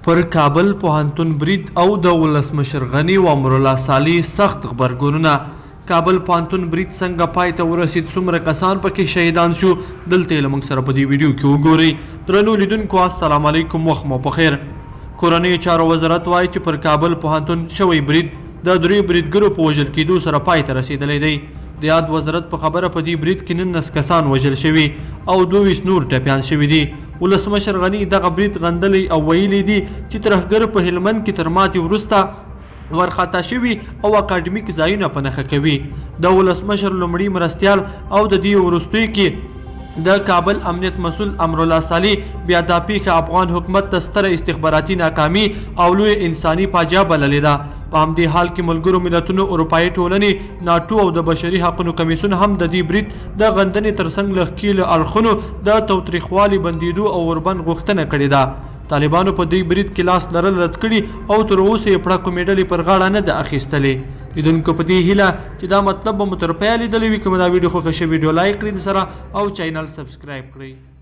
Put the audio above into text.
پر کابل پوهنتون برید او د ولسمشر غني او امرالله صالح سخت غبرګونونه. کابل پوهنتون برید څنګه پای ته ورسید، څومره کسان پکې شهیدان شو، دلته له موږ سره په دې ویډیو کې وګورئ. درنو لیدونکو السلام علیکم، وخت مو په خیر. کورنیو چارو وزارت وایي چې پر کابل پوهنتون شوی برید د دریو بریدګرو په وژل کېدو سره پای ته رسېدلی دی. د یاد وزارت په خبره په دې برید کې 19 کسان وژل شوي او 22 نور ټپیان شوي دي. ولسمشر غني دغه برید غندلی او ویلی دي چې ترهګر په هلمند کې تر ماتې وروسته ورخطا شوي او اکاډمیک ځایونه په نښه کوي. د ولسمشر لومړي مرستیال او د دې وروستیو کې د کابل امنیت مسؤل امرالله صالح بیا دا پیښه افغان حکومت ته ستره استخباراتي ناکامي او لوی انساني فاجعه بللې ده. په همدې حال کې ملګرو ملتونو، اروپایي ټولنې، ناټو او د بشري حقونو کمیسیون هم د دې برید د غندنې ترڅنګ له ښکېلو اړخونو د تاوتریخوالي بندېدو او وربند غوښتنه کړې ده. طالبانو په دې برید کې لاس لرل رد کړي او تر اوسه یې پړکو میډلې پر غاړه نه ده اخیستلې. لیدونکو په دې هیله چې دا مطلب به مو تر پایه لیدلی وي. که مو دا ویډیو خوښه شوې ویډیو لایک کړئ، د سره او چینل سبسکرایب کړئ.